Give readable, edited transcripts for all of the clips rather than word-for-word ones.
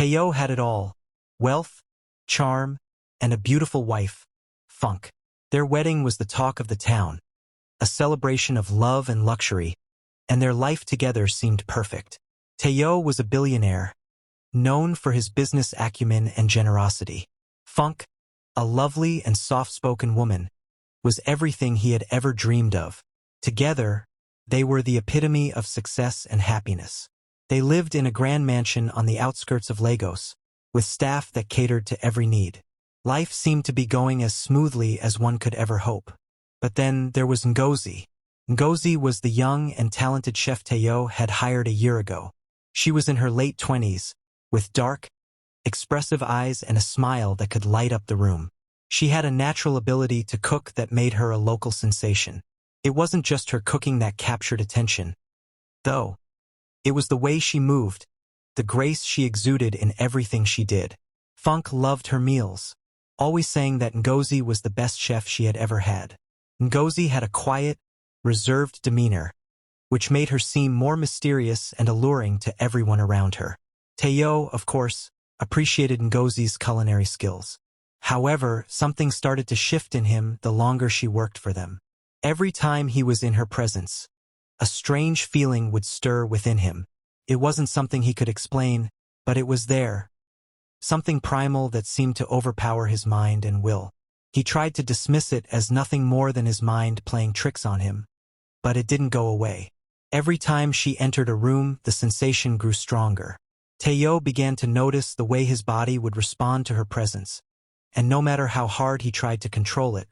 Teo had it all: wealth, charm, and a beautiful wife, Funke. Their wedding was the talk of the town, a celebration of love and luxury, and their life together seemed perfect. Teo was a billionaire, known for his business acumen and generosity. Funke, a lovely and soft-spoken woman, was everything he had ever dreamed of. Together, they were the epitome of success and happiness. They lived in a grand mansion on the outskirts of Lagos, with staff that catered to every need. Life seemed to be going as smoothly as one could ever hope. But then there was Ngozi. Ngozi was the young and talented chef Teo had hired a year ago. She was in her late 20s, with dark, expressive eyes and a smile that could light up the room. She had a natural ability to cook that made her a local sensation. It wasn't just her cooking that captured attention, though. It was the way she moved, the grace she exuded in everything she did. Funke loved her meals, always saying that Ngozi was the best chef she had ever had. Ngozi had a quiet, reserved demeanor, which made her seem more mysterious and alluring to everyone around her. Teo, of course, appreciated Ngozi's culinary skills. However, something started to shift in him the longer she worked for them. Every time he was in her presence, a strange feeling would stir within him. It wasn't something he could explain, but it was there. Something primal that seemed to overpower his mind and will. He tried to dismiss it as nothing more than his mind playing tricks on him, but it didn't go away. Every time she entered a room, the sensation grew stronger. Teo began to notice the way his body would respond to her presence, and no matter how hard he tried to control it,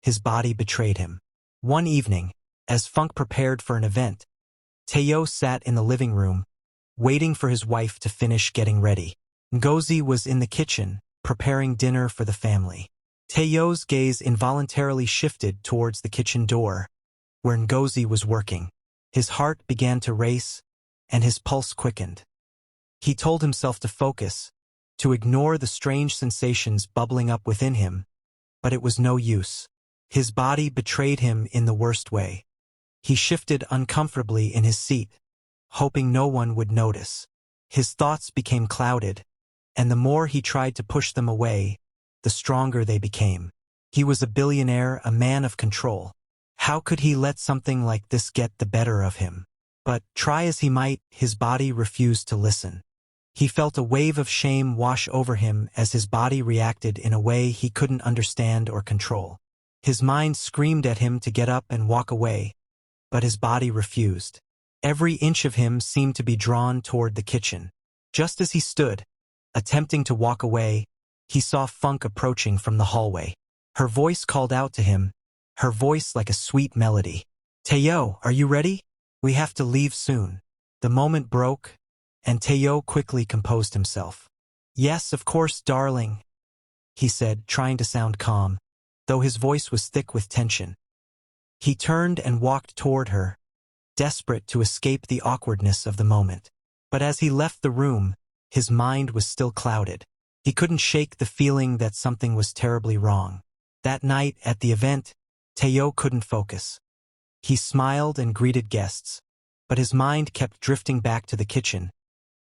his body betrayed him. One evening, as Funke prepared for an event, Teo sat in the living room, waiting for his wife to finish getting ready. Gozi was in the kitchen, preparing dinner for the family. Teo's gaze involuntarily shifted towards the kitchen door, where Ngozi was working. His heart began to race, and his pulse quickened. He told himself to focus, to ignore the strange sensations bubbling up within him, but it was no use. His body betrayed him in the worst way. He shifted uncomfortably in his seat, hoping no one would notice. His thoughts became clouded, and the more he tried to push them away, the stronger they became. He was a billionaire, a man of control. How could he let something like this get the better of him? But, try as he might, his body refused to listen. He felt a wave of shame wash over him as his body reacted in a way he couldn't understand or control. His mind screamed at him to get up and walk away, but his body refused. Every inch of him seemed to be drawn toward the kitchen. Just as he stood, attempting to walk away, he saw Funke approaching from the hallway. Her voice called out to him, her voice like a sweet melody. "Teo, are you ready? We have to leave soon." The moment broke, and Teo quickly composed himself. "Yes, of course, darling," he said, trying to sound calm, though his voice was thick with tension. He turned and walked toward her, desperate to escape the awkwardness of the moment. But as he left the room, his mind was still clouded. He couldn't shake the feeling that something was terribly wrong. That night at the event, Teo couldn't focus. He smiled and greeted guests, but his mind kept drifting back to the kitchen,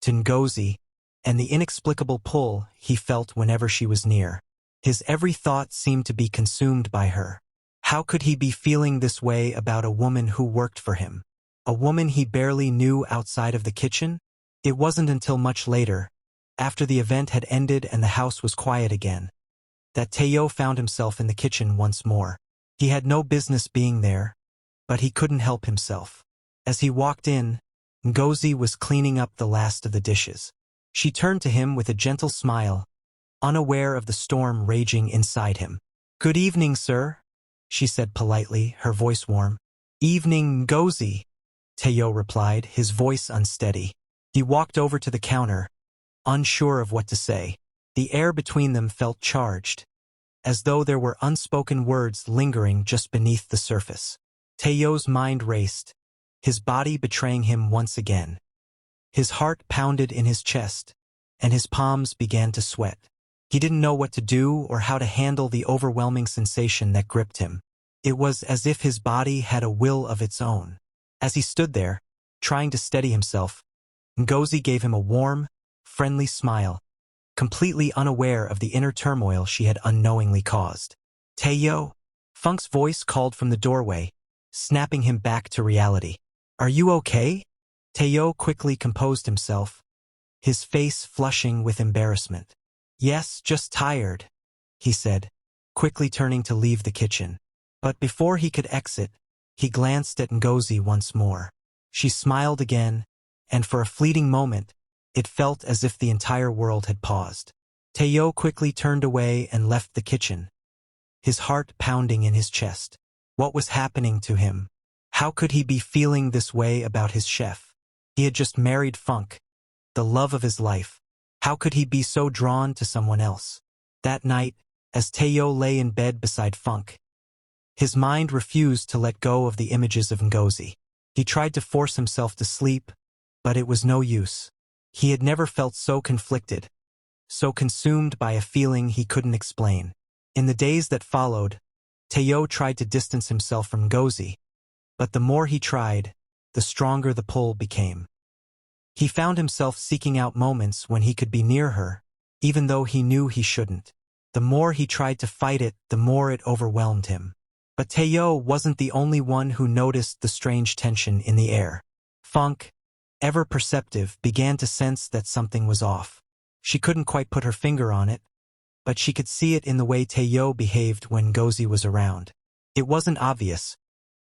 to Ngozi, and the inexplicable pull he felt whenever she was near. His every thought seemed to be consumed by her. How could he be feeling this way about a woman who worked for him? A woman he barely knew outside of the kitchen? It wasn't until much later, after the event had ended and the house was quiet again, that Teo found himself in the kitchen once more. He had no business being there, but he couldn't help himself. As he walked in, Ngozi was cleaning up the last of the dishes. She turned to him with a gentle smile, unaware of the storm raging inside him. "Good evening, sir," she said politely, her voice warm. "Evening, Ngozi," Teo replied, his voice unsteady. He walked over to the counter, unsure of what to say. The air between them felt charged, as though there were unspoken words lingering just beneath the surface. Teo's mind raced, his body betraying him once again. His heart pounded in his chest, and his palms began to sweat. He didn't know what to do or how to handle the overwhelming sensation that gripped him. It was as if his body had a will of its own. As he stood there, trying to steady himself, Ngozi gave him a warm, friendly smile, completely unaware of the inner turmoil she had unknowingly caused. Tayo, Funk's voice called from the doorway, snapping him back to reality. Are you okay? Tayo quickly composed himself, his face flushing with embarrassment. Yes, just tired, he said, quickly turning to leave the kitchen. But before he could exit, he glanced at Ngozi once more. She smiled again, and for a fleeting moment, it felt as if the entire world had paused. Tayo quickly turned away and left the kitchen, his heart pounding in his chest. What was happening to him? How could he be feeling this way about his chef? He had just married Funke, the love of his life. How could he be so drawn to someone else? That night, as Tayo lay in bed beside Funke, his mind refused to let go of the images of Ngozi. He tried to force himself to sleep, but it was no use. He had never felt so conflicted, so consumed by a feeling he couldn't explain. In the days that followed, Tayo tried to distance himself from Gozi, but the more he tried, the stronger the pull became. He found himself seeking out moments when he could be near her, even though he knew he shouldn't. The more he tried to fight it, the more it overwhelmed him. But Tayo wasn't the only one who noticed the strange tension in the air. Funke, ever perceptive, began to sense that something was off. She couldn't quite put her finger on it, but she could see it in the way Tayo behaved when Gozi was around. It wasn't obvious,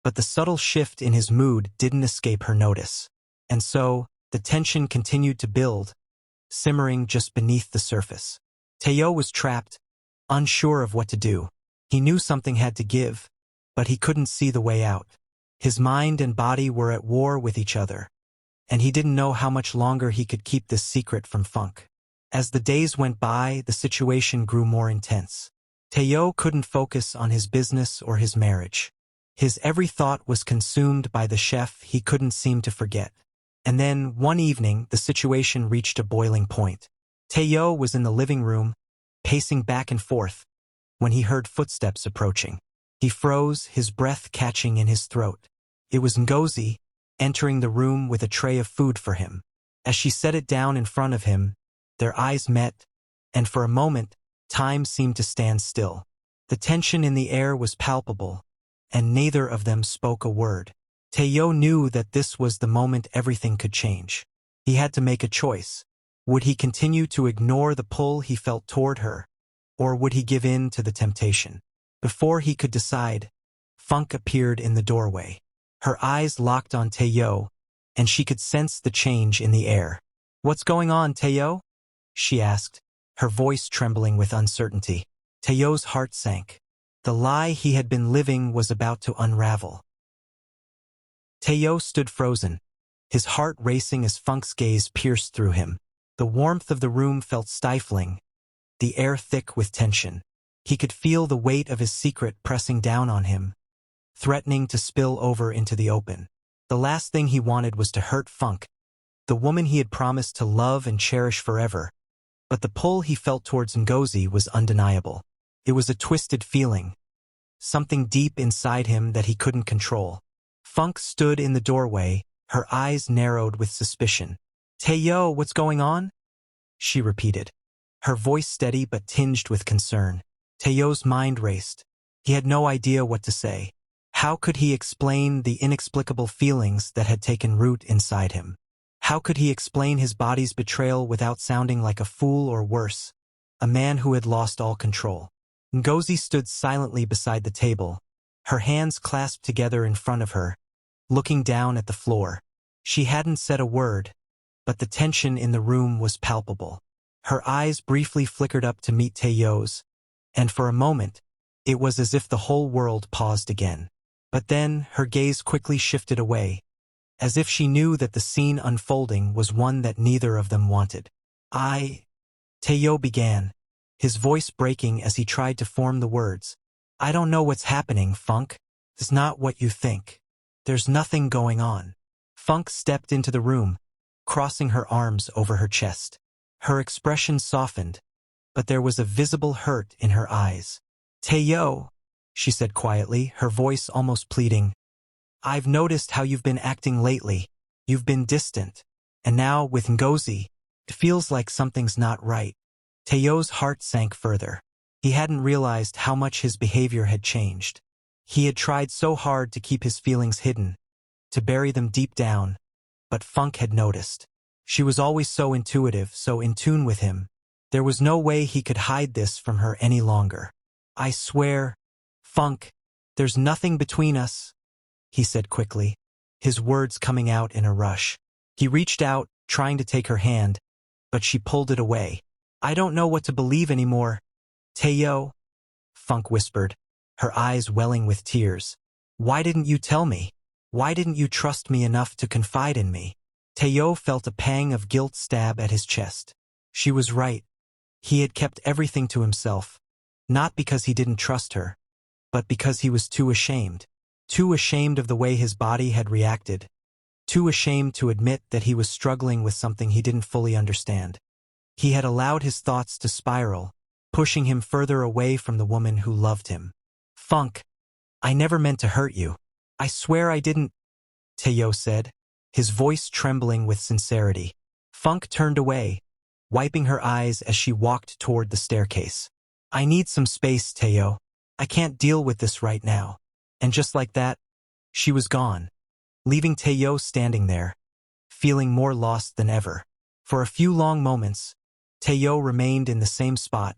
but the subtle shift in his mood didn't escape her notice. And so, the tension continued to build, simmering just beneath the surface. Tayo was trapped, unsure of what to do. He knew something had to give, but he couldn't see the way out. His mind and body were at war with each other, and he didn't know how much longer he could keep this secret from Funke. As the days went by, the situation grew more intense. Tayo couldn't focus on his business or his marriage. His every thought was consumed by the chef he couldn't seem to forget. And then, one evening, the situation reached a boiling point. Tayo was in the living room, pacing back and forth, when he heard footsteps approaching. He froze, his breath catching in his throat. It was Ngozi, entering the room with a tray of food for him. As she set it down in front of him, their eyes met, and for a moment, time seemed to stand still. The tension in the air was palpable, and neither of them spoke a word. Tayo knew that this was the moment everything could change. He had to make a choice. Would he continue to ignore the pull he felt toward her, or would he give in to the temptation? Before he could decide, Funke appeared in the doorway. Her eyes locked on Tayo, and she could sense the change in the air. "What's going on, Tayo?" she asked, her voice trembling with uncertainty. Tayo's heart sank. The lie he had been living was about to unravel. Tayo stood frozen, his heart racing as Funke's gaze pierced through him. The warmth of the room felt stifling, the air thick with tension. He could feel the weight of his secret pressing down on him, threatening to spill over into the open. The last thing he wanted was to hurt Funke, the woman he had promised to love and cherish forever. But the pull he felt towards Ngozi was undeniable. It was a twisted feeling, something deep inside him that he couldn't control. Funke stood in the doorway, her eyes narrowed with suspicion. "Tayo, what's going on?" she repeated, her voice steady but tinged with concern. Tayo's mind raced. He had no idea what to say. How could he explain the inexplicable feelings that had taken root inside him? How could he explain his body's betrayal without sounding like a fool or worse, a man who had lost all control? Ngozi stood silently beside the table, her hands clasped together in front of her, looking down at the floor. She hadn't said a word, but the tension in the room was palpable. Her eyes briefly flickered up to meet Tayo's, and for a moment, it was as if the whole world paused again. But then, her gaze quickly shifted away, as if she knew that the scene unfolding was one that neither of them wanted. Tayo began, his voice breaking as he tried to form the words. "I don't know what's happening, Funke. It's not what you think. There's nothing going on." Funke stepped into the room, crossing her arms over her chest. Her expression softened, but there was a visible hurt in her eyes. "Tayo," she said quietly, her voice almost pleading, "I've noticed how you've been acting lately. You've been distant. And now, with Ngozi, It feels like something's not right. Taeyo's heart sank further. He hadn't realized how much his behavior had changed. He had tried so hard to keep his feelings hidden, to bury them deep down, but Funke had noticed. She was always so intuitive, so in tune with him. There was no way he could hide this from her any longer. "I swear, Funke, there's nothing between us," he said quickly, his words coming out in a rush. He reached out, trying to take her hand, but she pulled it away. "I don't know what to believe anymore, Taeyo," Funke whispered, her eyes welling with tears. "Why didn't you tell me? Why didn't you trust me enough to confide in me?" Taeyo felt a pang of guilt stab at his chest. She was right. He had kept everything to himself, not because he didn't trust her, but because he was too ashamed. Too ashamed of the way his body had reacted. Too ashamed to admit that he was struggling with something he didn't fully understand. He had allowed his thoughts to spiral, pushing him further away from the woman who loved him. "Funke, I never meant to hurt you. I swear I didn't," Taeyo said, his voice trembling with sincerity. Funke turned away, wiping her eyes as she walked toward the staircase. "I need some space, Taeyo. I can't deal with this right now." And just like that, she was gone, leaving Taeyo standing there, feeling more lost than ever. For a few long moments, Taeyo remained in the same spot,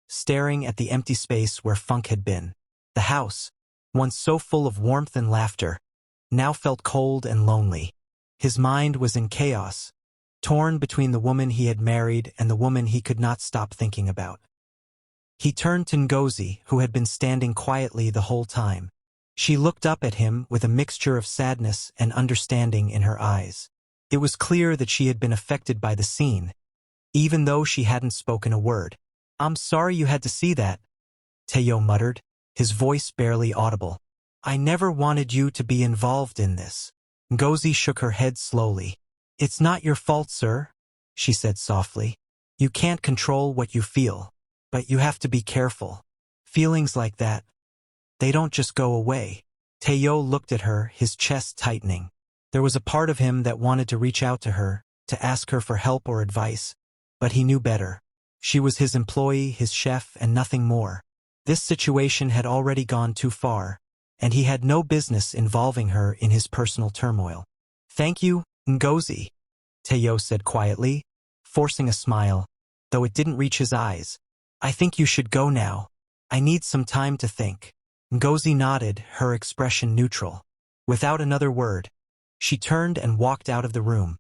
staring at the empty space where Funke had been. The house, once so full of warmth and laughter, now felt cold and lonely. His mind was in chaos, torn between the woman he had married and the woman he could not stop thinking about. He turned to Ngozi, who had been standing quietly the whole time. She looked up at him with a mixture of sadness and understanding in her eyes. It was clear that she had been affected by the scene, even though she hadn't spoken a word. "I'm sorry you had to see that," Taeyo muttered, his voice barely audible. "I never wanted you to be involved in this." Gozi shook her head slowly. "It's not your fault, sir," she said softly. "You can't control what you feel, but you have to be careful. Feelings like that, they don't just go away." Taeyo looked at her, his chest tightening. There was a part of him that wanted to reach out to her, to ask her for help or advice, but he knew better. She was his employee, his chef, and nothing more. This situation had already gone too far, and he had no business involving her in his personal turmoil. "Thank you, Ngozi," Taeyo said quietly, forcing a smile, though it didn't reach his eyes. "I think you should go now. I need some time to think." Ngozi nodded, her expression neutral. Without another word, she turned and walked out of the room,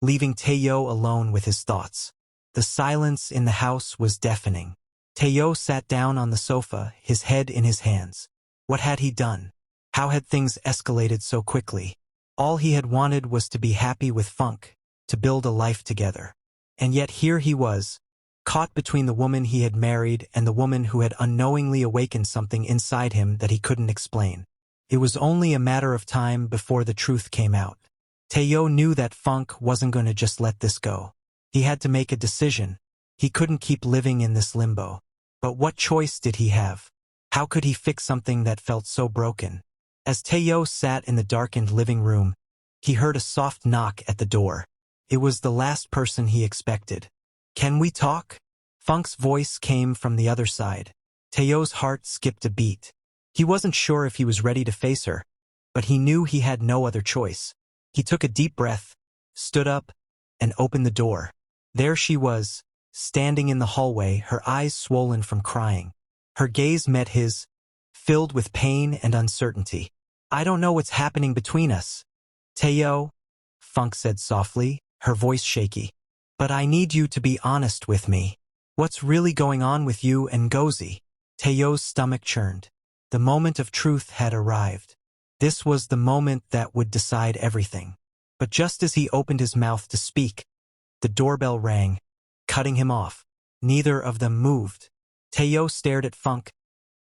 leaving Taeyo alone with his thoughts. The silence in the house was deafening. Taeyo sat down on the sofa, his head in his hands. What had he done? How had things escalated so quickly? All he had wanted was to be happy with Funke, to build a life together. And yet here he was, caught between the woman he had married and the woman who had unknowingly awakened something inside him that he couldn't explain. It was only a matter of time before the truth came out. Taeyo knew that Funke wasn't going to just let this go. He had to make a decision. He couldn't keep living in this limbo. But what choice did he have? How could he fix something that felt so broken? As Taeyo sat in the darkened living room, he heard a soft knock at the door. It was the last person he expected. "Can we talk?" Funke's voice came from the other side. Taeyo's heart skipped a beat. He wasn't sure if he was ready to face her, but he knew he had no other choice. He took a deep breath, stood up, and opened the door. There she was, standing in the hallway, her eyes swollen from crying. Her gaze met his, filled with pain and uncertainty. "I don't know what's happening between us, Taeyo," Funke said softly, her voice shaky. "But I need you to be honest with me. What's really going on with you and Gozi?" Taeyo's stomach churned. The moment of truth had arrived. This was the moment that would decide everything. But just as he opened his mouth to speak, the doorbell rang, cutting him off. Neither of them moved. Taeyo stared at Funke,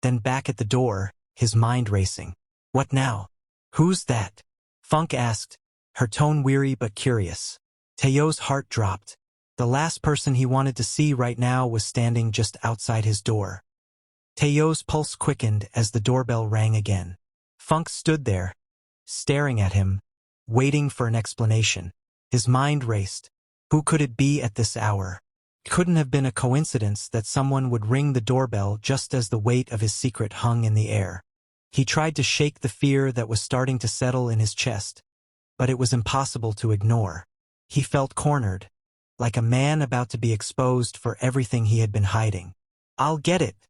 then back at the door, his mind racing. "What now? Who's that?" Funke asked, her tone weary but curious. Taeyo's heart dropped. The last person he wanted to see right now was standing just outside his door. Taeyo's pulse quickened as the doorbell rang again. Funke stood there, staring at him, waiting for an explanation. His mind raced. Who could it be at this hour? It couldn't have been a coincidence that someone would ring the doorbell just as the weight of his secret hung in the air. He tried to shake the fear that was starting to settle in his chest, but it was impossible to ignore. He felt cornered, like a man about to be exposed for everything he had been hiding. "I'll get it,"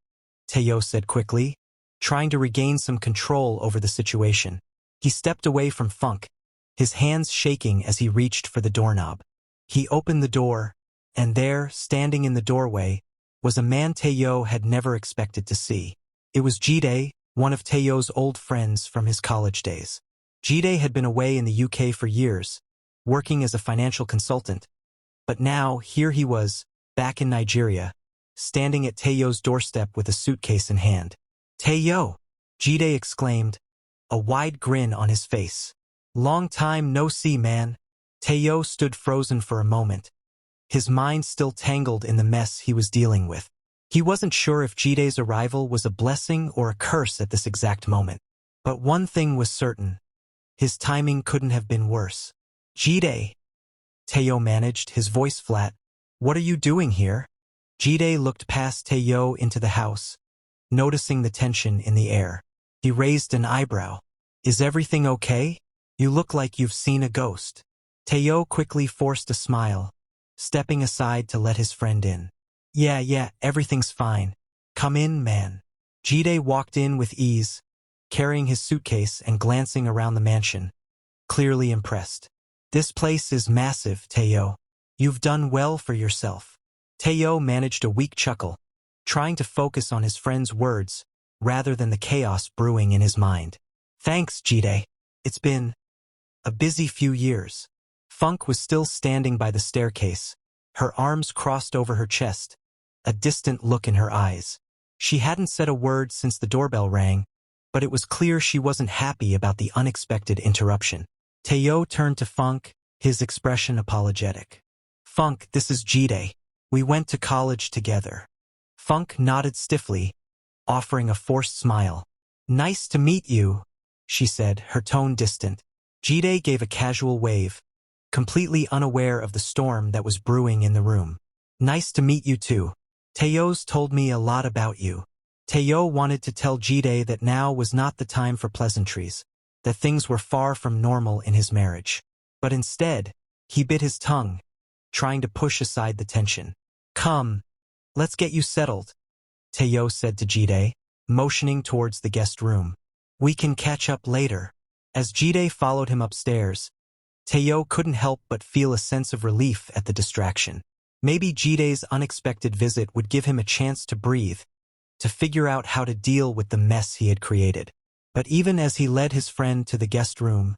Teo said quickly, trying to regain some control over the situation. He stepped away from Funke, his hands shaking as he reached for the doorknob. He opened the door, and there, standing in the doorway, was a man Teo had never expected to see. It was Jeday, one of Teo's old friends from his college days. Jeday had been away in the UK for years, working as a financial consultant, but now here he was, back in Nigeria, standing at Teo's doorstep with a suitcase in hand. "Teo!" Jeday exclaimed, a wide grin on his face. "Long time no see, man." Teo stood frozen for a moment, his mind still tangled in the mess he was dealing with. He wasn't sure if Jiday's arrival was a blessing or a curse at this exact moment. But one thing was certain. His timing couldn't have been worse. "Jeday," Teo managed, his voice flat. "What are you doing here?" Jeday looked past Teo into the house, noticing the tension in the air. He raised an eyebrow. "Is everything okay? You look like you've seen a ghost." Teo quickly forced a smile, stepping aside to let his friend in. Yeah, everything's fine. Come in, man." Jeday walked in with ease, carrying his suitcase and glancing around the mansion, clearly impressed. "This place is massive, Teo. You've done well for yourself." Teo managed a weak chuckle, trying to focus on his friend's words rather than the chaos brewing in his mind. "Thanks, Jeday. It's been a busy few years." Funke was still standing by the staircase, her arms crossed over her chest, a distant look in her eyes. She hadn't said a word since the doorbell rang, but it was clear she wasn't happy about the unexpected interruption. Teo turned to Funke, his expression apologetic. "Funke, this is Jeday. We went to college together." Funke nodded stiffly, offering a forced smile. "Nice to meet you," she said, her tone distant. Jeday gave a casual wave, completely unaware of the storm that was brewing in the room. "Nice to meet you too. Teo's told me a lot about you." Teo wanted to tell Jeday that now was not the time for pleasantries, that things were far from normal in his marriage. But instead, he bit his tongue, trying to push aside the tension. "Come, let's get you settled," Teo said to Jeday, motioning towards the guest room. "We can catch up later." As Jeday followed him upstairs, Teo couldn't help but feel a sense of relief at the distraction. Maybe Jiday's unexpected visit would give him a chance to breathe, to figure out how to deal with the mess he had created. But even as he led his friend to the guest room,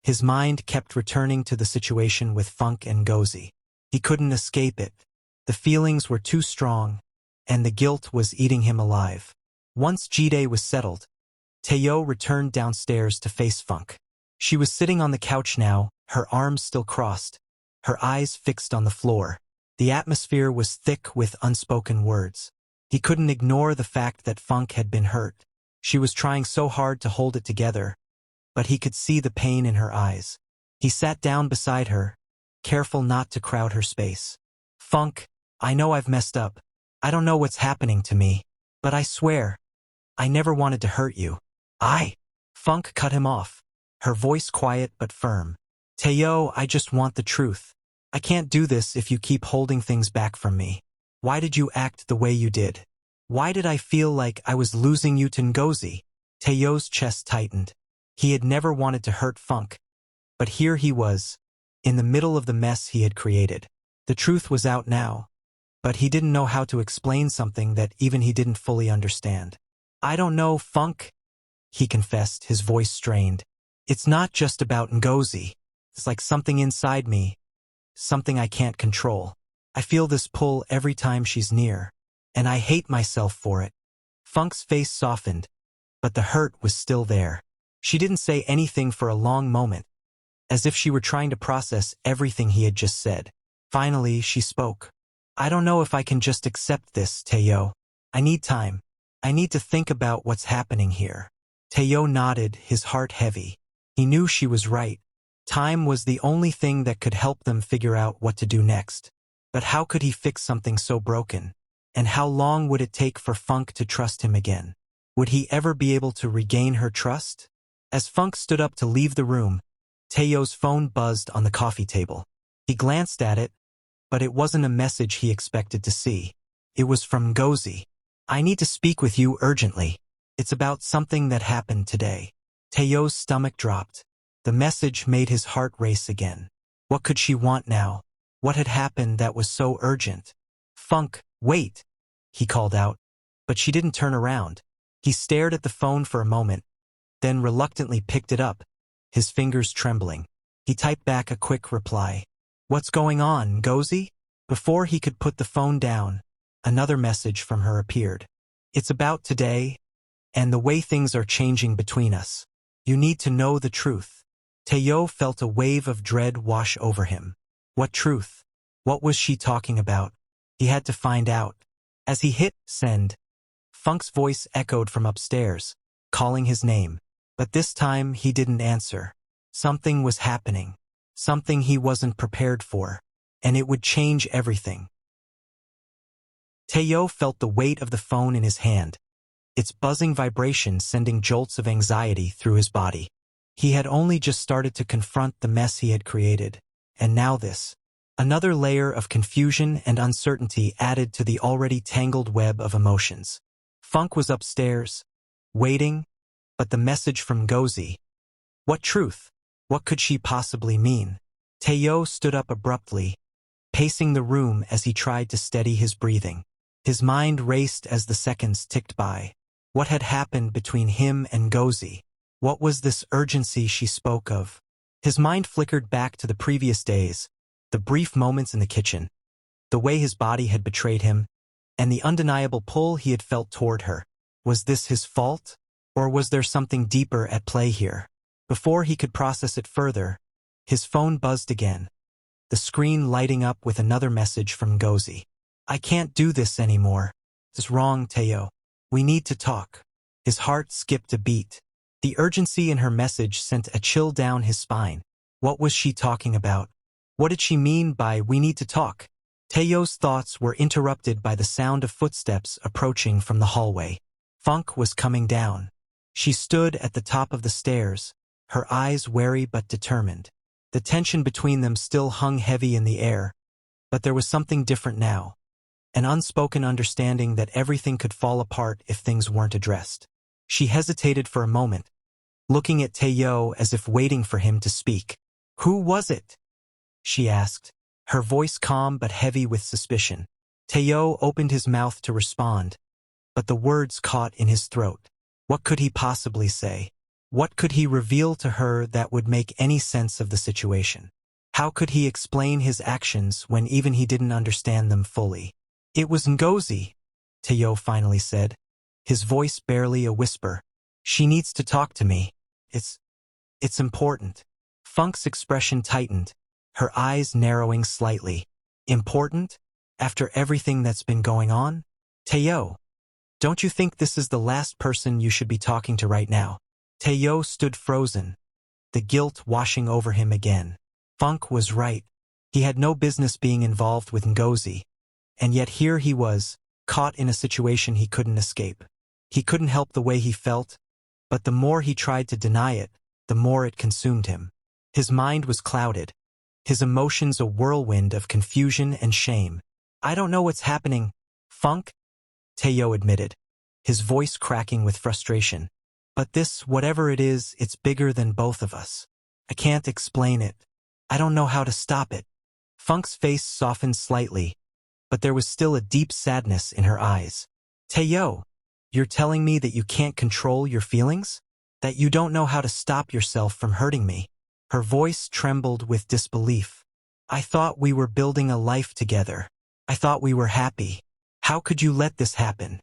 his mind kept returning to the situation with Funke and Gozi. He couldn't escape it. The feelings were too strong, and the guilt was eating him alive. Once Jeday was settled, Teo returned downstairs to face Funke. She was sitting on the couch now, her arms still crossed, her eyes fixed on the floor. The atmosphere was thick with unspoken words. He couldn't ignore the fact that Funke had been hurt. She was trying so hard to hold it together, but he could see the pain in her eyes. He sat down beside her, careful not to crowd her space. "Funke, I know I've messed up. I don't know what's happening to me, but I swear, I never wanted to hurt you." Funke cut him off, her voice quiet but firm. "Teo, I just want the truth. I can't do this if you keep holding things back from me. Why did you act the way you did? Why did I feel like I was losing you to Ngozi?" Teo's chest tightened. He had never wanted to hurt Funke, but here he was, in the middle of the mess he had created. The truth was out now, but he didn't know how to explain something that even he didn't fully understand. "I don't know, Funke," he confessed, his voice strained. "It's not just about Ngozi. It's like something inside me, something I can't control. I feel this pull every time she's near, and I hate myself for it." Funke's face softened, but the hurt was still there. She didn't say anything for a long moment, as if she were trying to process everything he had just said. Finally, she spoke. "I don't know if I can just accept this, Teo. I need time. I need to think about what's happening here." Teo nodded, his heart heavy. He knew she was right. Time was the only thing that could help them figure out what to do next. But how could he fix something so broken? And how long would it take for Funke to trust him again? Would he ever be able to regain her trust? As Funke stood up to leave the room, Taeyo's phone buzzed on the coffee table. He glanced at it, but it wasn't a message he expected to see. It was from Gozi. "I need to speak with you urgently. It's about something that happened today." Taeyo's stomach dropped. The message made his heart race again. What could she want now? What had happened that was so urgent? "Funke, wait," he called out, but she didn't turn around. He stared at the phone for a moment, then reluctantly picked it up, his fingers trembling. He typed back a quick reply. "What's going on, Gozi?" Before he could put the phone down, another message from her appeared. "It's about today, and the way things are changing between us. You need to know the truth." Taeyo felt a wave of dread wash over him. What truth? What was she talking about? He had to find out. As he hit send, Funke's voice echoed from upstairs, calling his name. But this time he didn't answer. Something was happening. Something he wasn't prepared for. And it would change everything. Taeyo felt the weight of the phone in his hand, its buzzing vibration sending jolts of anxiety through his body. He had only just started to confront the mess he had created, and now this. Another layer of confusion and uncertainty added to the already tangled web of emotions. Funke was upstairs, waiting, but the message from Gozi. What truth? What could she possibly mean? Taeyo stood up abruptly, pacing the room as he tried to steady his breathing. His mind raced as the seconds ticked by. What had happened between him and Gozi? What was this urgency she spoke of? His mind flickered back to the previous days, the brief moments in the kitchen, the way his body had betrayed him, and the undeniable pull he had felt toward her. Was this his fault? Or was there something deeper at play here? Before he could process it further, his phone buzzed again, the screen lighting up with another message from Gozi. "I can't do this anymore. It's wrong, Taeyo. We need to talk." His heart skipped a beat. The urgency in her message sent a chill down his spine. What was she talking about? What did she mean by "we need to talk"? Taeyo's thoughts were interrupted by the sound of footsteps approaching from the hallway. Funke was coming down. She stood at the top of the stairs, her eyes wary but determined. The tension between them still hung heavy in the air, but there was something different now. An unspoken understanding that everything could fall apart if things weren't addressed. She hesitated for a moment, looking at Taeyo as if waiting for him to speak. "Who was it?" she asked, her voice calm but heavy with suspicion. Taeyo opened his mouth to respond, but the words caught in his throat. What could he possibly say? What could he reveal to her that would make any sense of the situation? How could he explain his actions when even he didn't understand them fully? "It was Ngozi," Taeyo finally said, his voice barely a whisper. "She needs to talk to me. It's important." Funke's expression tightened, her eyes narrowing slightly. "Important? After everything that's been going on? Taeyo, don't you think this is the last person you should be talking to right now?" Taeyo stood frozen, the guilt washing over him again. Funke was right. He had no business being involved with Ngozi, and yet here he was, caught in a situation he couldn't escape. He couldn't help the way he felt, but the more he tried to deny it, the more it consumed him. His mind was clouded, his emotions a whirlwind of confusion and shame. "I don't know what's happening, Funke," Taeyo admitted, his voice cracking with frustration. "But this, whatever it is, it's bigger than both of us. I can't explain it. I don't know how to stop it." Funke's face softened slightly, but there was still a deep sadness in her eyes. "Taeyo, you're telling me that you can't control your feelings? That you don't know how to stop yourself from hurting me?" Her voice trembled with disbelief. "I thought we were building a life together. I thought we were happy. How could you let this happen?"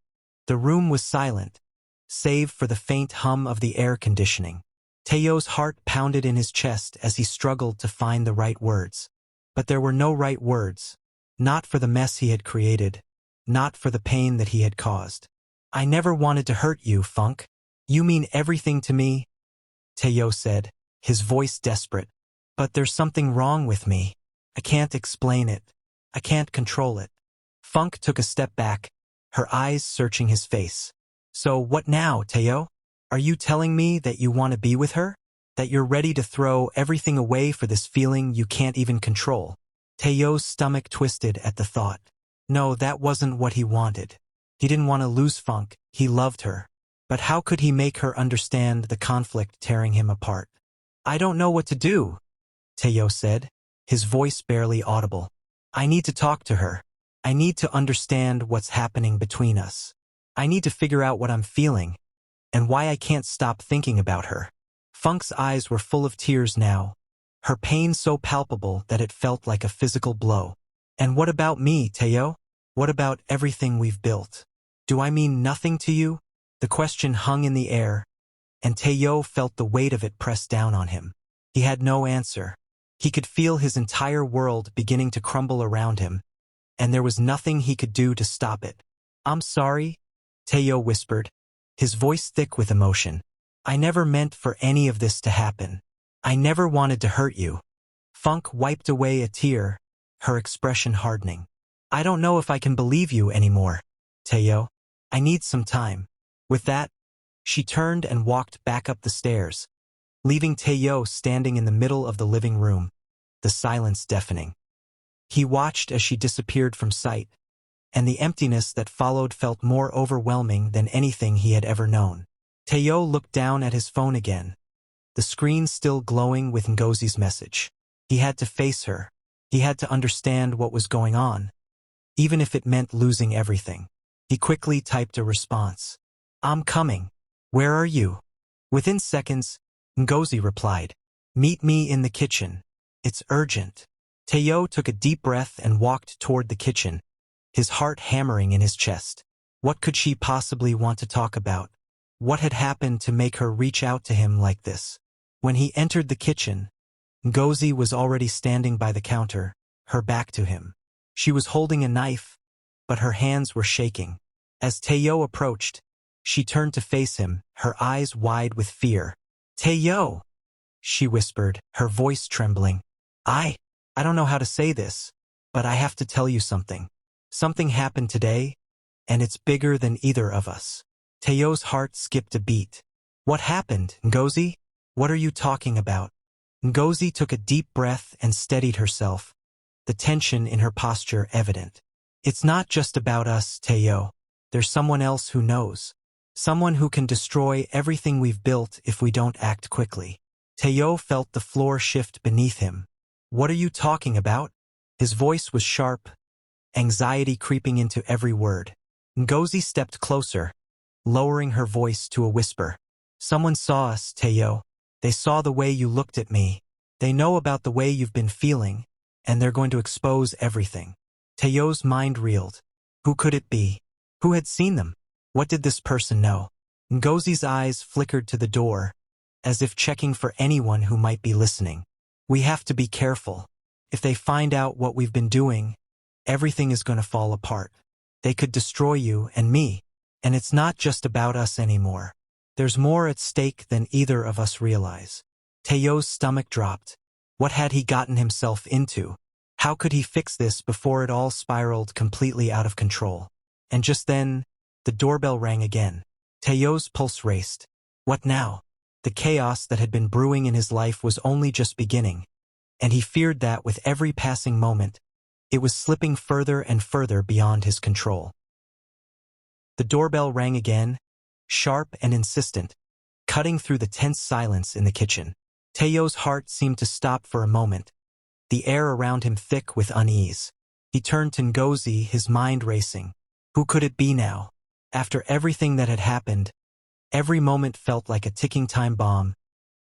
The room was silent, save for the faint hum of the air conditioning. Taeyo's heart pounded in his chest as he struggled to find the right words. But there were no right words. Not for the mess he had created. Not for the pain that he had caused. "I never wanted to hurt you, Funke. You mean everything to me," Taeyo said, his voice desperate. But there's something wrong with me. I can't explain it. I can't control it. Funk took a step back, her eyes searching his face. So what now, Teo? Are you telling me that you want to be with her? That you're ready to throw everything away for this feeling you can't even control? Teo's stomach twisted at the thought. No, that wasn't what he wanted. He didn't want to lose Funk, he loved her. But how could he make her understand the conflict tearing him apart? I don't know what to do, Teo said, his voice barely audible. I need to talk to her. I need to understand what's happening between us. I need to figure out what I'm feeling, and why I can't stop thinking about her. Funk's eyes were full of tears now, her pain so palpable that it felt like a physical blow. And what about me, Teo? What about everything we've built? Do I mean nothing to you? The question hung in the air, and Teo felt the weight of it press down on him. He had no answer. He could feel his entire world beginning to crumble around him, and there was nothing he could do to stop it. I'm sorry, Teo whispered, his voice thick with emotion. I never meant for any of this to happen. I never wanted to hurt you. Funk wiped away a tear, her expression hardening. I don't know if I can believe you anymore, Teo. I need some time. With that, she turned and walked back up the stairs, leaving Teo standing in the middle of the living room, the silence deafening. He watched as she disappeared from sight, and the emptiness that followed felt more overwhelming than anything he had ever known. Teo looked down at his phone again, the screen still glowing with Ngozi's message. He had to face her. He had to understand what was going on, even if it meant losing everything. He quickly typed a response. I'm coming. Where are you? Within seconds, Ngozi replied. Meet me in the kitchen. It's urgent. Teo took a deep breath and walked toward the kitchen, his heart hammering in his chest. What could she possibly want to talk about? What had happened to make her reach out to him like this? When he entered the kitchen, Gozi was already standing by the counter, her back to him. She was holding a knife, but her hands were shaking. As Teo approached, she turned to face him, her eyes wide with fear. Teo, she whispered, her voice trembling. I don't know how to say this, but I have to tell you something. Something happened today, and it's bigger than either of us. Teo's heart skipped a beat. What happened, Ngozi? What are you talking about? Ngozi took a deep breath and steadied herself, the tension in her posture evident. It's not just about us, Teo. There's someone else who knows. Someone who can destroy everything we've built if we don't act quickly. Teo felt the floor shift beneath him. What are you talking about? His voice was sharp, anxiety creeping into every word. Ngozi stepped closer, lowering her voice to a whisper. Someone saw us, Teo. They saw the way you looked at me. They know about the way you've been feeling, and they're going to expose everything. Teo's mind reeled. Who could it be? Who had seen them? What did this person know? Ngozi's eyes flickered to the door, as if checking for anyone who might be listening. We have to be careful. If they find out what we've been doing, everything is going to fall apart. They could destroy you and me, and it's not just about us anymore. There's more at stake than either of us realize. Teo's stomach dropped. What had he gotten himself into? How could he fix this before it all spiraled completely out of control? And just then, the doorbell rang again. Teo's pulse raced. What now? The chaos that had been brewing in his life was only just beginning, and he feared that with every passing moment, it was slipping further and further beyond his control. The doorbell rang again, sharp and insistent, cutting through the tense silence in the kitchen. Teo's heart seemed to stop for a moment, the air around him thick with unease. He turned to Ngozi, his mind racing. Who could it be now? After everything that had happened, every moment felt like a ticking time bomb,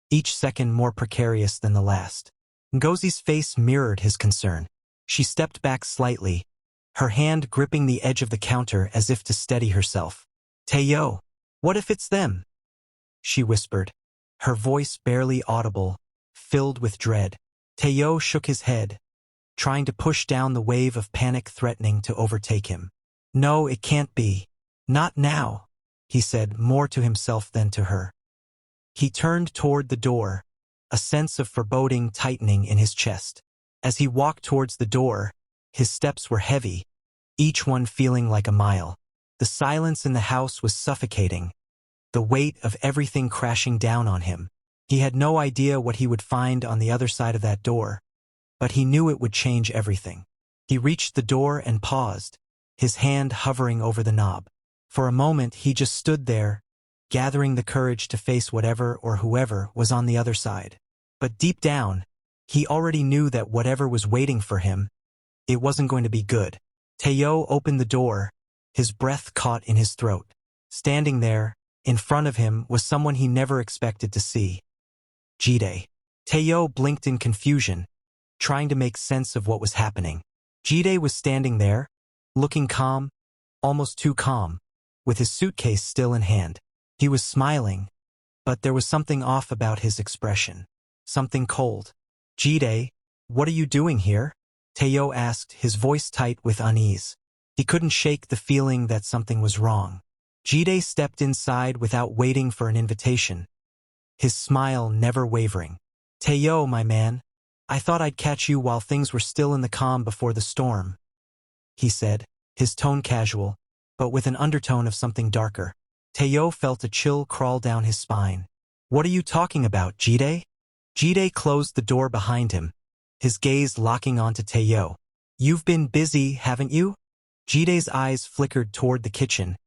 each second more precarious than the last. Ngozi's face mirrored his concern. She stepped back slightly, her hand gripping the edge of the counter as if to steady herself. Teo, what if it's them? She whispered, her voice barely audible, filled with dread. Teo shook his head, trying to push down the wave of panic threatening to overtake him. No, it can't be. Not now, he said, more to himself than to her. He turned toward the door, a sense of foreboding tightening in his chest. As he walked towards the door, his steps were heavy, each one feeling like a mile. The silence in the house was suffocating, the weight of everything crashing down on him. He had no idea what he would find on the other side of that door, but he knew it would change everything. He reached the door and paused, his hand hovering over the knob. For a moment he just stood there, gathering the courage to face whatever or whoever was on the other side. But deep down, he already knew that whatever was waiting for him, it wasn't going to be good. Tayo opened the door, his breath caught in his throat. Standing there, in front of him, was someone he never expected to see. Jeday. Tayo blinked in confusion, trying to make sense of what was happening. Jeday was standing there, looking calm, almost too calm, with his suitcase still in hand. He was smiling, but there was something off about his expression. Something cold. "Jeday, what are you doing here?" Tayo asked, his voice tight with unease. He couldn't shake the feeling that something was wrong. Jeday stepped inside without waiting for an invitation, his smile never wavering. "Tayo, my man, I thought I'd catch you while things were still in the calm before the storm," he said, his tone casual, but with an undertone of something darker. Tayo felt a chill crawl down his spine. "What are you talking about, Jeday?" Jeday closed the door behind him, his gaze locking onto Tayo. "You've been busy, haven't you?" Jiday's eyes flickered toward the kitchen,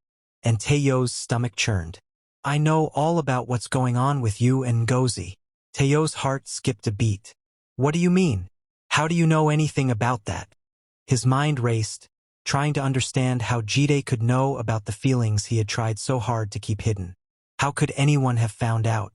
and Tayo's stomach churned. "I know all about what's going on with you and Ngozi." Tayo's heart skipped a beat. "What do you mean? How do you know anything about that?" His mind raced, trying to understand how Jeday could know about the feelings he had tried so hard to keep hidden. How could anyone have found out?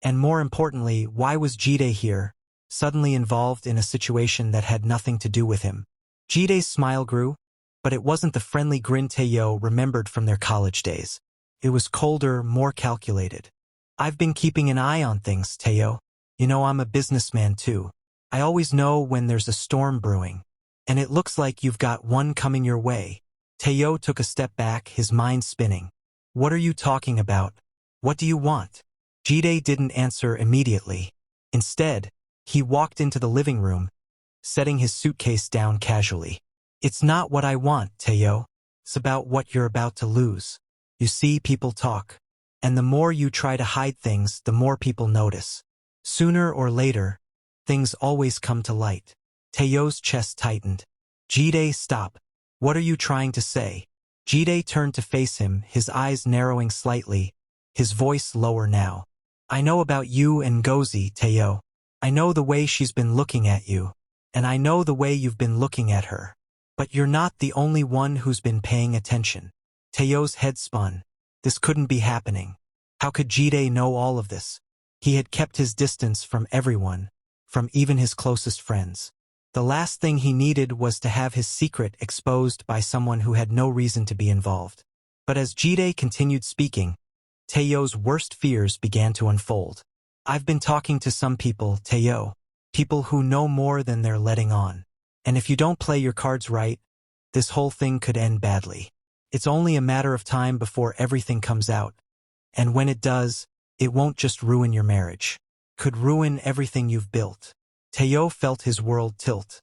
And more importantly, why was Jeday here, suddenly involved in a situation that had nothing to do with him? Jiday's smile grew, but it wasn't the friendly grin Tayo remembered from their college days. It was colder, more calculated. "I've been keeping an eye on things, Tayo. You know, I'm a businessman too. I always know when there's a storm brewing, and it looks like you've got one coming your way." Tayo took a step back, his mind spinning. "What are you talking about? What do you want?" Jeday didn't answer immediately. Instead, he walked into the living room, setting his suitcase down casually. "It's not what I want, Tayo. It's about what you're about to lose. You see, people talk, and the more you try to hide things, the more people notice. Sooner or later, things always come to light." Tayo's chest tightened. "Jeday, stop. What are you trying to say?" Jeday turned to face him, his eyes narrowing slightly, his voice lower now. "I know about you and Gozi, Tayo. I know the way she's been looking at you, and I know the way you've been looking at her. But you're not the only one who's been paying attention." Tayo's head spun. This couldn't be happening. How could Jeday know all of this? He had kept his distance from everyone, from even his closest friends. The last thing he needed was to have his secret exposed by someone who had no reason to be involved. But as Jeday continued speaking, Tayo's worst fears began to unfold. "I've been talking to some people, Tayo. People who know more than they're letting on. And if you don't play your cards right, this whole thing could end badly. It's only a matter of time before everything comes out. And when it does, it won't just ruin your marriage. Could ruin everything you've built." Tayo felt his world tilt.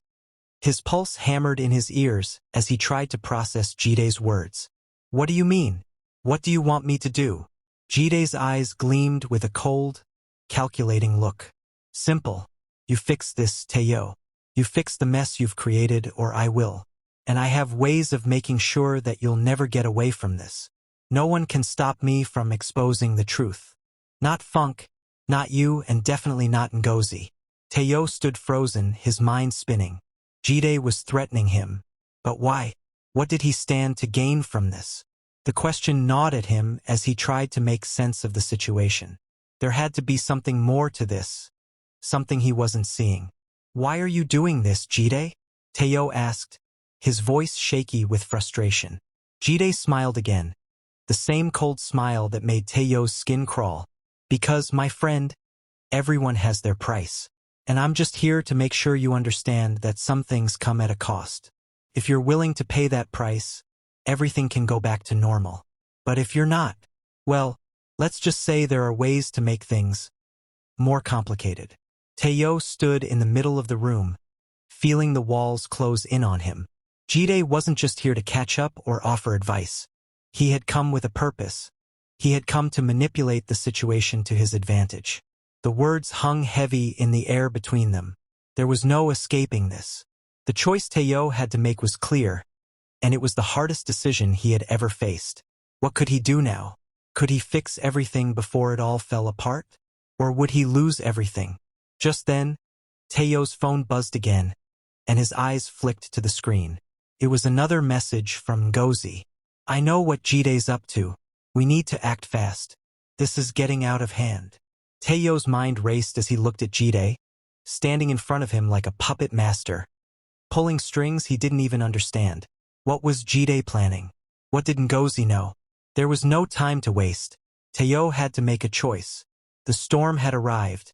His pulse hammered in his ears as he tried to process Jiday's words. "What do you mean? What do you want me to do?" Jiday's eyes gleamed with a cold, calculating look. "Simple. You fix this, Tayo. You fix the mess you've created, or I will. And I have ways of making sure that you'll never get away from this. No one can stop me from exposing the truth. Not Funke, not you, and definitely not Ngozi." Tayo stood frozen, his mind spinning. Jeday was threatening him. But why? What did he stand to gain from this? The question gnawed at him as he tried to make sense of the situation. There had to be something more to this, something he wasn't seeing. "Why are you doing this, Jeday?" Tayo asked, his voice shaky with frustration. Jeday smiled again, the same cold smile that made Tayo's skin crawl. "Because, my friend, everyone has their price. And I'm just here to make sure you understand that some things come at a cost. If you're willing to pay that price, everything can go back to normal. But if you're not, well, let's just say there are ways to make things more complicated." Tayo stood in the middle of the room, feeling the walls close in on him. Jeday wasn't just here to catch up or offer advice. He had come with a purpose. He had come to manipulate the situation to his advantage. The words hung heavy in the air between them. There was no escaping this. The choice Tayo had to make was clear, and it was the hardest decision he had ever faced. What could he do now? Could he fix everything before it all fell apart? Or would he lose everything? Just then, Tayo's phone buzzed again, and his eyes flicked to the screen. It was another message from Ngozi. I know what Jiday's up to. We need to act fast. This is getting out of hand. Tayo's mind raced as he looked at Jeday, standing in front of him like a puppet master, pulling strings he didn't even understand. What was Jeday planning? What did Ngozi know? There was no time to waste. Tayo had to make a choice. The storm had arrived,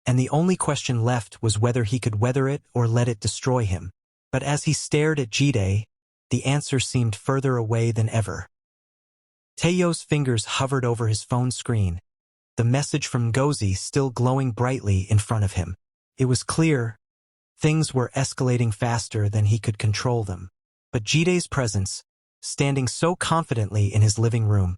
and the only question left was whether he could weather it or let it destroy him. But as he stared at Jeday, the answer seemed further away than ever. Tayo's fingers hovered over his phone screen, the message from Gozi still glowing brightly in front of him. It was clear. Things were escalating faster than he could control them. But Jiday's presence, standing so confidently in his living room,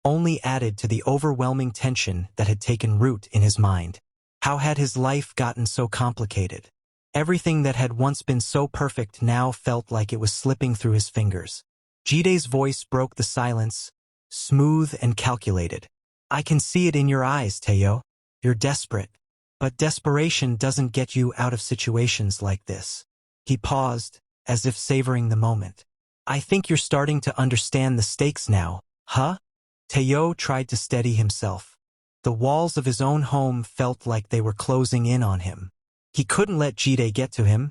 only added to the overwhelming tension that had taken root in his mind. How had his life gotten so complicated? Everything that had once been so perfect now felt like it was slipping through his fingers. Jiday's voice broke the silence, smooth and calculated. I can see it in your eyes, Tayo. You're desperate. But desperation doesn't get you out of situations like this. He paused, as if savoring the moment. I think you're starting to understand the stakes now, huh? Tayo tried to steady himself. The walls of his own home felt like they were closing in on him. He couldn't let Jeday get to him.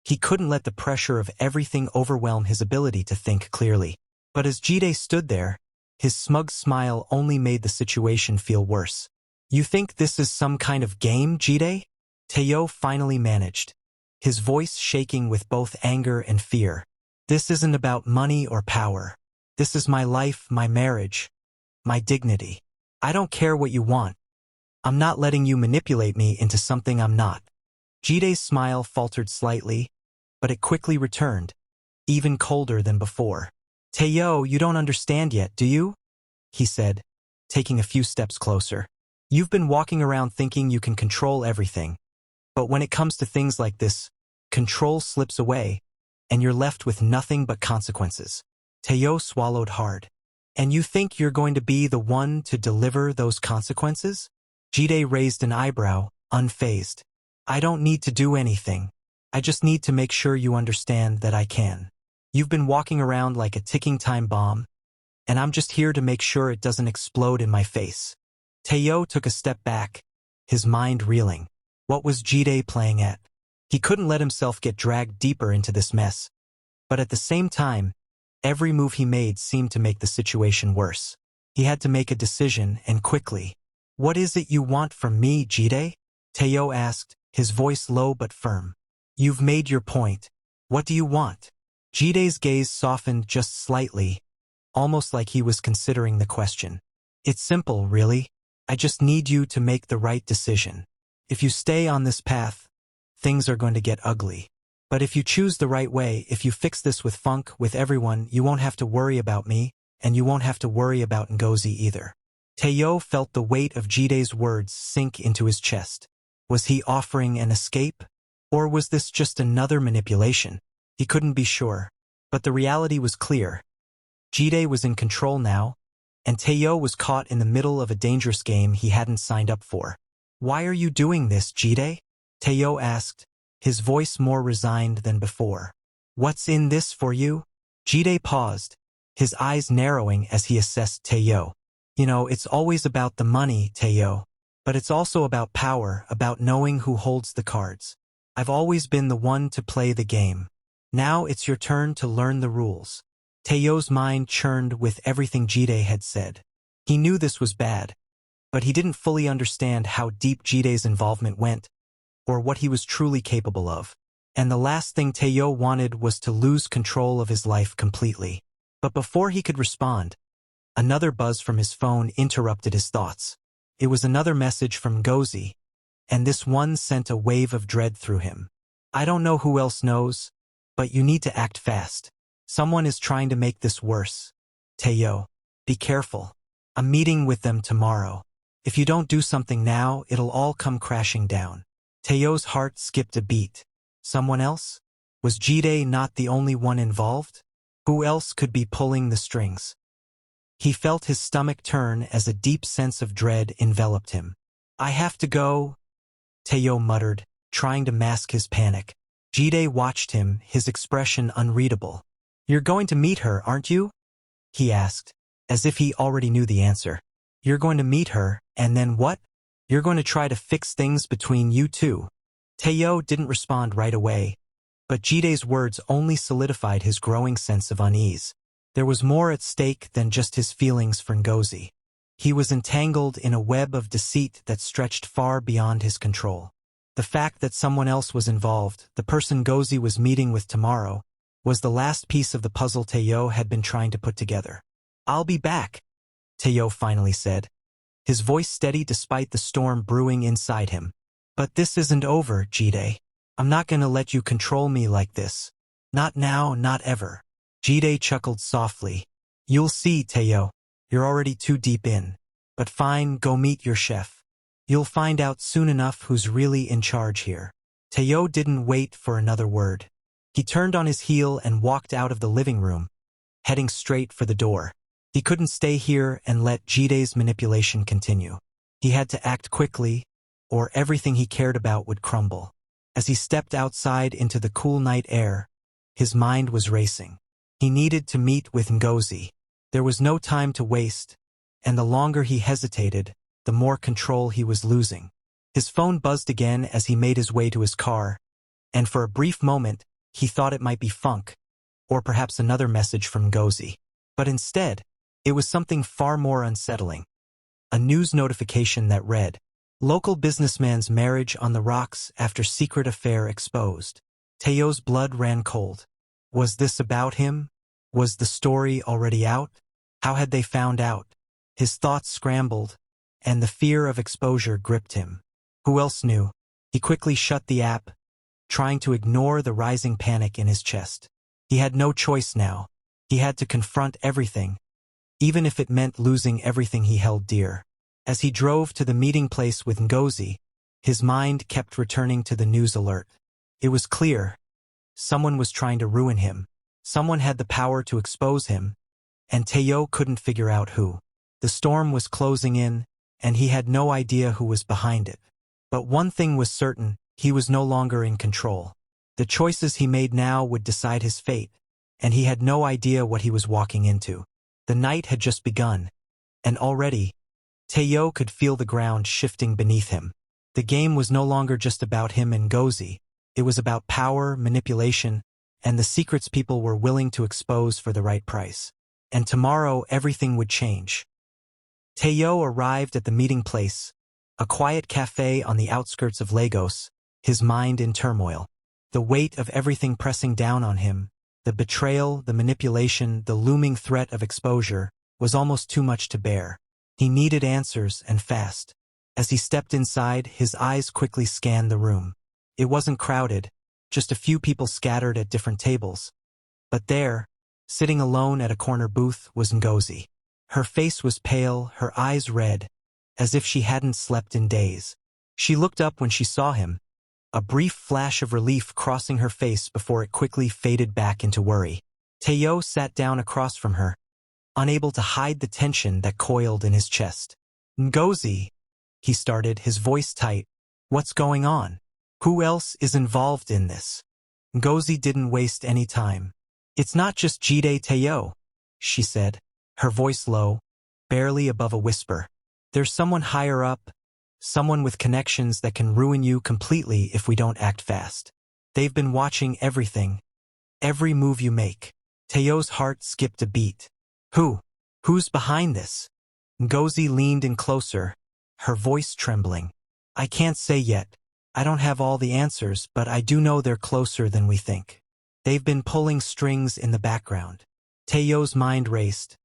He couldn't let the pressure of everything overwhelm his ability to think clearly. But as Jeday stood there, his smug smile only made the situation feel worse. You think this is some kind of game, Jeday? Tayo finally managed, his voice shaking with both anger and fear. This isn't about money or power. This is my life, my marriage, my dignity. I don't care what you want. I'm not letting you manipulate me into something I'm not. Jiday's smile faltered slightly, but it quickly returned, even colder than before. Tayo, you don't understand yet, do you? He said, taking a few steps closer. You've been walking around thinking you can control everything. But when it comes to things like this, control slips away, and you're left with nothing but consequences. Tayo swallowed hard. And you think you're going to be the one to deliver those consequences? Jeday raised an eyebrow, unfazed. I don't need to do anything. I just need to make sure you understand that I can. You've been walking around like a ticking time bomb, and I'm just here to make sure it doesn't explode in my face. Tayo took a step back, his mind reeling. What was Jeday playing at? He couldn't let himself get dragged deeper into this mess. But at the same time, every move he made seemed to make the situation worse. He had to make a decision, and quickly. What is it you want from me, Jeday? Tayo asked, his voice low but firm. You've made your point. What do you want? Jiday's gaze softened just slightly, almost like he was considering the question. It's simple, really. I just need you to make the right decision. If you stay on this path, things are going to get ugly. But if you choose the right way, if you fix this with Funke, with everyone, you won't have to worry about me, and you won't have to worry about Ngozi either. Tayo felt the weight of Jiday's words sink into his chest. Was he offering an escape? Or was this just another manipulation? He couldn't be sure. But the reality was clear. Jeday was in control now, and Tayo was caught in the middle of a dangerous game he hadn't signed up for. Why are you doing this, Jeday? Tayo asked, his voice more resigned than before. What's in this for you? Jeday paused, his eyes narrowing as he assessed Tayo. You know, it's always about the money, Tayo. But it's also about power, about knowing who holds the cards. I've always been the one to play the game. Now it's your turn to learn the rules. Tayo's mind churned with everything Jeday had said. He knew this was bad, but he didn't fully understand how deep Jiday's involvement went, or what he was truly capable of. And the last thing Tayo wanted was to lose control of his life completely. But before he could respond, another buzz from his phone interrupted his thoughts. It was another message from Gozi, and this one sent a wave of dread through him. I don't know who else knows, but you need to act fast. Someone is trying to make this worse. Tayo, be careful. I'm meeting with them tomorrow. If you don't do something now, it'll all come crashing down. Tayo's heart skipped a beat. Someone else? Was Jeday not the only one involved? Who else could be pulling the strings? He felt his stomach turn as a deep sense of dread enveloped him. I have to go, Tayo muttered, trying to mask his panic. Jeday watched him, his expression unreadable. You're going to meet her, aren't you? He asked, as if he already knew the answer. You're going to meet her, and then what? You're going to try to fix things between you two. Tayo didn't respond right away, but Jiday's words only solidified his growing sense of unease. There was more at stake than just his feelings for Ngozi. He was entangled in a web of deceit that stretched far beyond his control. The fact that someone else was involved, the person Gozi was meeting with tomorrow, was the last piece of the puzzle Tayo had been trying to put together. I'll be back, Tayo finally said, his voice steady despite the storm brewing inside him. But this isn't over, Jeday. I'm not going to let you control me like this. Not now, not ever. Jeday chuckled softly. You'll see, Tayo. You're already too deep in. But fine, go meet your chef. You'll find out soon enough who's really in charge here. Tayo didn't wait for another word. He turned on his heel and walked out of the living room, heading straight for the door. He couldn't stay here and let Jiday's manipulation continue. He had to act quickly, or everything he cared about would crumble. As he stepped outside into the cool night air, his mind was racing. He needed to meet with Ngozi. There was no time to waste, and the longer he hesitated, the more control he was losing. His phone buzzed again as he made his way to his car, and for a brief moment, he thought it might be Funke, or perhaps another message from Gozi. But instead, it was something far more unsettling. A news notification that read, Local businessman's marriage on the rocks after secret affair exposed. Tayo's blood ran cold. Was this about him? Was the story already out? How had they found out? His thoughts scrambled, and the fear of exposure gripped him. Who else knew? He quickly shut the app, trying to ignore the rising panic in his chest. He had no choice now. He had to confront everything, even if it meant losing everything he held dear. As he drove to the meeting place with Ngozi, his mind kept returning to the news alert. It was clear. Someone was trying to ruin him. Someone had the power to expose him, and Tayo couldn't figure out who. The storm was closing in, and he had no idea who was behind it. But one thing was certain, he was no longer in control. The choices he made now would decide his fate, and he had no idea what he was walking into. The night had just begun, and already, Tayo could feel the ground shifting beneath him. The game was no longer just about him and Gozi. It was about power, manipulation, and the secrets people were willing to expose for the right price. And tomorrow, everything would change. Tayo arrived at the meeting place, a quiet cafe on the outskirts of Lagos, his mind in turmoil. The weight of everything pressing down on him, the betrayal, the manipulation, the looming threat of exposure, was almost too much to bear. He needed answers, and fast. As he stepped inside, his eyes quickly scanned the room. It wasn't crowded, just a few people scattered at different tables. But there, sitting alone at a corner booth, was Ngozi. Her face was pale, her eyes red, as if she hadn't slept in days. She looked up when she saw him, a brief flash of relief crossing her face before it quickly faded back into worry. Tayo sat down across from her, unable to hide the tension that coiled in his chest. Ngozi, he started, his voice tight. What's going on? Who else is involved in this? Ngozi didn't waste any time. It's not just Jeday, Tayo, she said, her voice low, barely above a whisper. There's someone higher up, someone with connections that can ruin you completely if we don't act fast. They've been watching everything, every move you make. Tayo's heart skipped a beat. Who? Who's behind this? Ngozi leaned in closer, her voice trembling. I can't say yet. I don't have all the answers, but I do know they're closer than we think. They've been pulling strings in the background. Tayo's mind raced.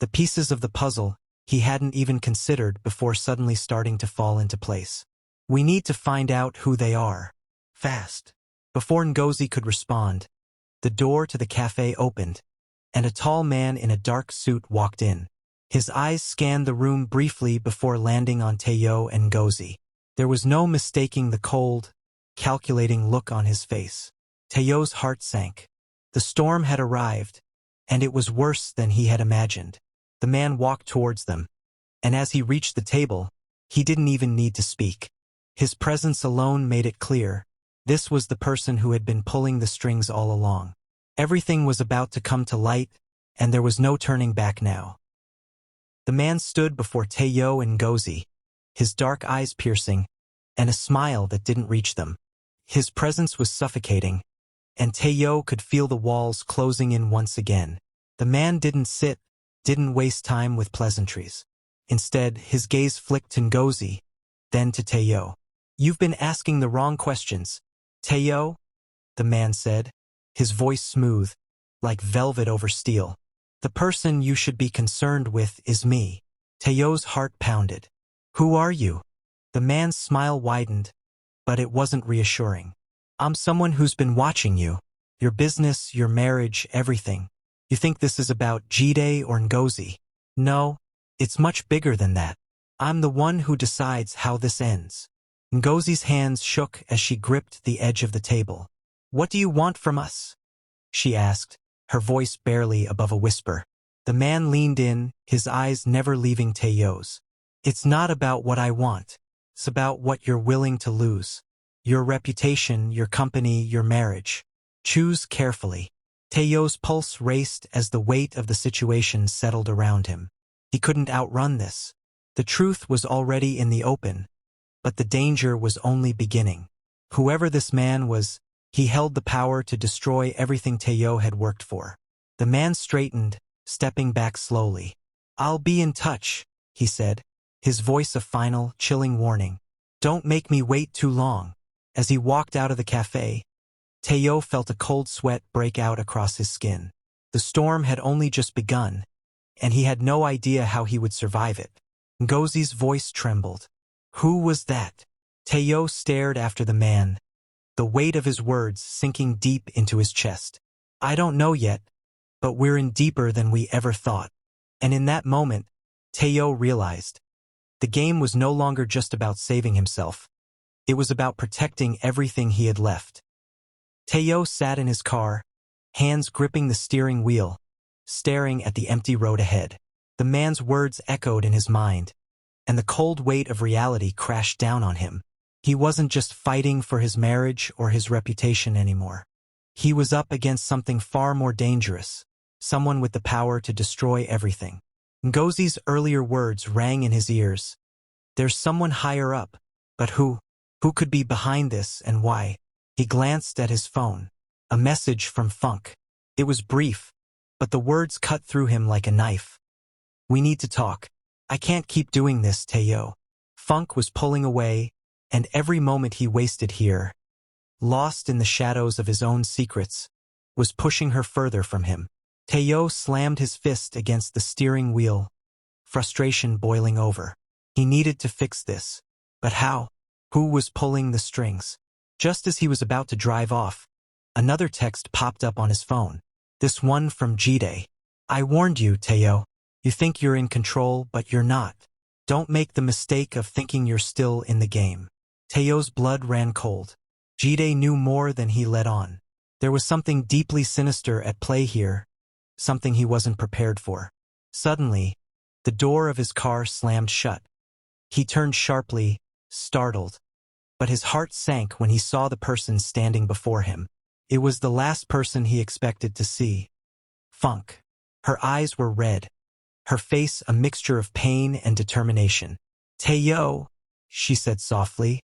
The pieces of the puzzle he hadn't even considered before suddenly starting to fall into place. We need to find out who they are. Fast. Before Ngozi could respond, the door to the cafe opened, and a tall man in a dark suit walked in. His eyes scanned the room briefly before landing on Teo and Gozi. There was no mistaking the cold, calculating look on his face. Teo's heart sank. The storm had arrived, and it was worse than he had imagined. The man walked towards them, and as he reached the table, he didn't even need to speak. His presence alone made it clear. This was the person who had been pulling the strings all along. Everything was about to come to light, and there was no turning back now. The man stood before Teo and Gozi, his dark eyes piercing, and a smile that didn't reach them. His presence was suffocating, and Teo could feel the walls closing in once again. The man didn't waste time with pleasantries. Instead, his gaze flicked to Ngozi, then to Teo. "You've been asking the wrong questions, Teo," the man said, his voice smooth, like velvet over steel. "The person you should be concerned with is me." Teo's heart pounded. "Who are you?" The man's smile widened, but it wasn't reassuring. "I'm someone who's been watching you. Your business, your marriage, everything. You think this is about Jeday or Ngozi? No, it's much bigger than that. I'm the one who decides how this ends." Ngozi's hands shook as she gripped the edge of the table. "What do you want from us?" she asked, her voice barely above a whisper. The man leaned in, his eyes never leaving Teo's. "It's not about what I want. It's about what you're willing to lose. Your reputation, your company, your marriage. Choose carefully." Teo's pulse raced as the weight of the situation settled around him. He couldn't outrun this. The truth was already in the open, but the danger was only beginning. Whoever this man was, he held the power to destroy everything Teo had worked for. The man straightened, stepping back slowly. "I'll be in touch," he said, his voice a final, chilling warning. "Don't make me wait too long." As he walked out of the cafe, Teo felt a cold sweat break out across his skin. The storm had only just begun, and he had no idea how he would survive it. Ngozi's voice trembled. "Who was that?" Teo stared after the man, the weight of his words sinking deep into his chest. "I don't know yet, but we're in deeper than we ever thought." And in that moment, Teo realized the game was no longer just about saving himself. It was about protecting everything he had left. Teo sat in his car, hands gripping the steering wheel, staring at the empty road ahead. The man's words echoed in his mind, and the cold weight of reality crashed down on him. He wasn't just fighting for his marriage or his reputation anymore. He was up against something far more dangerous, someone with the power to destroy everything. Ngozi's earlier words rang in his ears. "There's someone higher up, but who? Who could be behind this and why?" He glanced at his phone. A message from Funke. It was brief, but the words cut through him like a knife. "We need to talk. I can't keep doing this, Teo." Funke was pulling away, and every moment he wasted here, lost in the shadows of his own secrets, was pushing her further from him. Teo slammed his fist against the steering wheel, frustration boiling over. He needed to fix this. But how? Who was pulling the strings? Just as he was about to drive off, another text popped up on his phone. This one from Jeday. "I warned you, Teo. You think you're in control, but you're not. Don't make the mistake of thinking you're still in the game." Teo's blood ran cold. Jeday knew more than he let on. There was something deeply sinister at play here, something he wasn't prepared for. Suddenly, the door of his car slammed shut. He turned sharply, startled, but his heart sank when he saw the person standing before him. It was the last person he expected to see. Funke. Her eyes were red, her face a mixture of pain and determination. "Teo," she said softly,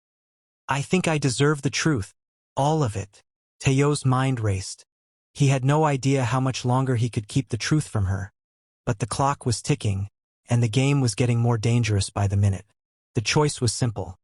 "I think I deserve the truth. All of it." Teo's mind raced. He had no idea how much longer he could keep the truth from her. But the clock was ticking, and the game was getting more dangerous by the minute. The choice was simple.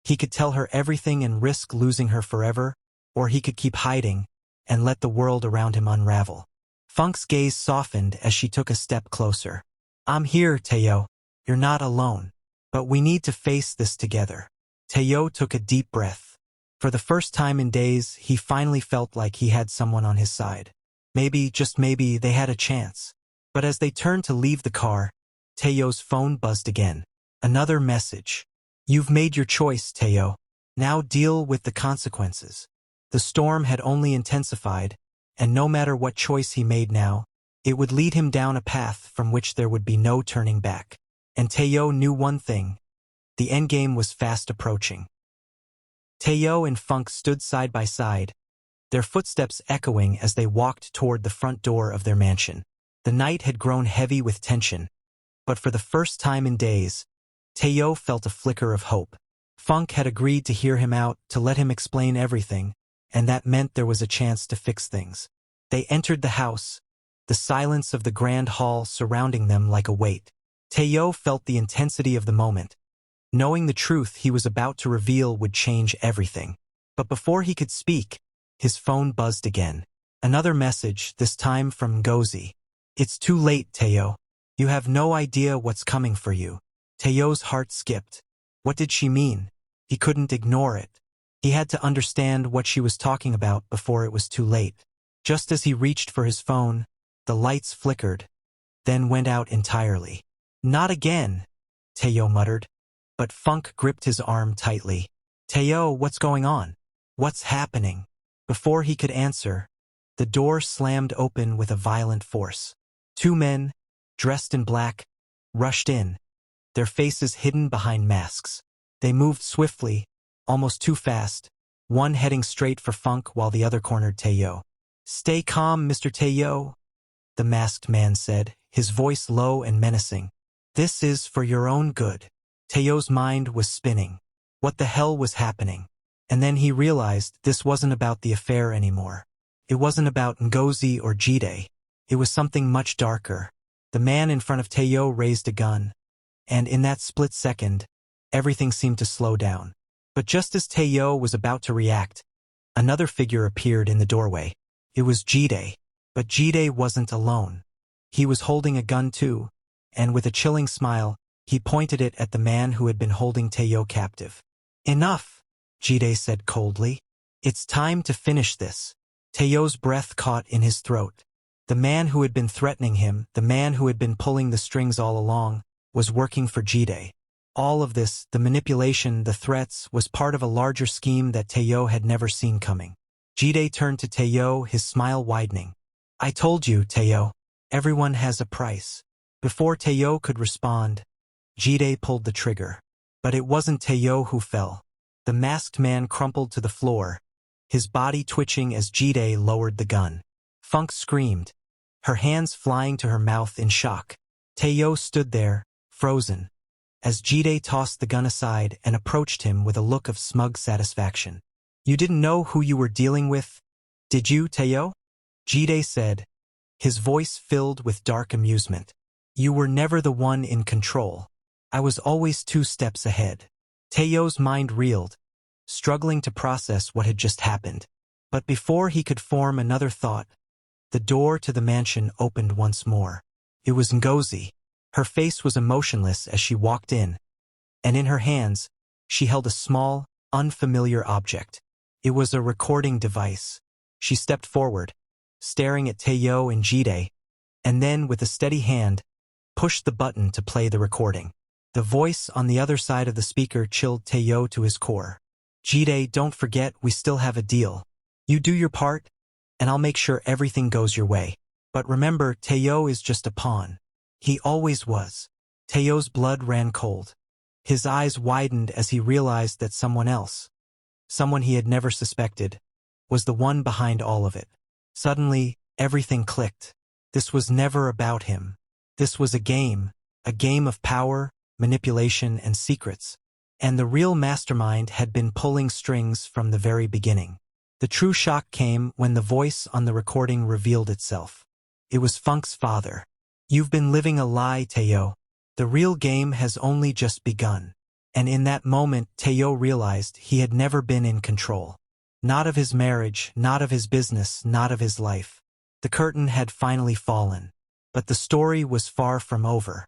He could tell her everything and risk losing her forever, or he could keep hiding and let the world around him unravel. Funke's gaze softened as she took a step closer. "I'm here, Teo. You're not alone. But we need to face this together." Teo took a deep breath. For the first time in days, he finally felt like he had someone on his side. Maybe, just maybe, they had a chance. But as they turned to leave the car, Teo's phone buzzed again. Another message. You've made your choice, Teo. Now deal with the consequences. The storm had only intensified, and no matter what choice he made now, it would lead him down a path from which there would be no turning back. And Teo knew one thing. The endgame was fast approaching. Teo and Funke stood side by side, their footsteps echoing as they walked toward the front door of their mansion. The night had grown heavy with tension, but for the first time in days, Teo felt a flicker of hope. Funke had agreed to hear him out, to let him explain everything, and that meant there was a chance to fix things. They entered the house, the silence of the grand hall surrounding them like a weight. Teo felt the intensity of the moment. Knowing the truth he was about to reveal would change everything. But before he could speak, his phone buzzed again. Another message, this time from Ngozi. It's too late, Teo. You have no idea what's coming for you. Teo's heart skipped. What did she mean? He couldn't ignore it. He had to understand what she was talking about before it was too late. Just as he reached for his phone, the lights flickered, then went out entirely. Not again, Teo muttered. But Funke gripped his arm tightly. Teo, what's going on? What's happening? Before he could answer, the door slammed open with a violent force. Two men, dressed in black, rushed in, their faces hidden behind masks. They moved swiftly, almost too fast, one heading straight for Funke while the other cornered Teo. Stay calm, Mr. Teo, the masked man said, his voice low and menacing. This is for your own good. Teo's mind was spinning. What the hell was happening? And then he realized this wasn't about the affair anymore. It wasn't about Ngozi or Jeday. It was something much darker. The man in front of Teo raised a gun, and in that split second, everything seemed to slow down. But just as Teo was about to react, another figure appeared in the doorway. It was Jeday. But Jeday wasn't alone. He was holding a gun too, and with a chilling smile, he pointed it at the man who had been holding Teo captive. Enough, Jeday said coldly. It's time to finish this. Teo's breath caught in his throat. The man who had been threatening him, the man who had been pulling the strings all along, was working for Jeday. All of this, the manipulation, the threats, was part of a larger scheme that Teo had never seen coming. Jeday turned to Teo, his smile widening. I told you, Teo. Everyone has a price. Before Teo could respond, Jeday pulled the trigger. But it wasn't Teo who fell. The masked man crumpled to the floor, his body twitching as Jeday lowered the gun. Funke screamed, her hands flying to her mouth in shock. Teo stood there, frozen, as Jeday tossed the gun aside and approached him with a look of smug satisfaction. You didn't know who you were dealing with, did you, Teo? Jeday said, his voice filled with dark amusement. You were never the one in control. I was always 2 steps ahead. Teo's mind reeled, struggling to process what had just happened. But before he could form another thought, the door to the mansion opened once more. It was Ngozi. Her face was emotionless as she walked in, and in her hands, she held a small, unfamiliar object. It was a recording device. She stepped forward, staring at Teo and Jeday, and then, with a steady hand, pushed the button to play the recording. The voice on the other side of the speaker chilled Teo to his core. Jeday, don't forget we still have a deal. You do your part, and I'll make sure everything goes your way. But remember, Teo is just a pawn. He always was. Teo's blood ran cold. His eyes widened as he realized that someone else, someone he had never suspected, was the one behind all of it. Suddenly, everything clicked. This was never about him. This was a game of power, manipulation, and secrets. And the real mastermind had been pulling strings from the very beginning. The true shock came when the voice on the recording revealed itself. It was Funke's father. You've been living a lie, Teo. The real game has only just begun. And in that moment, Teo realized he had never been in control. Not of his marriage, not of his business, not of his life. The curtain had finally fallen. But the story was far from over.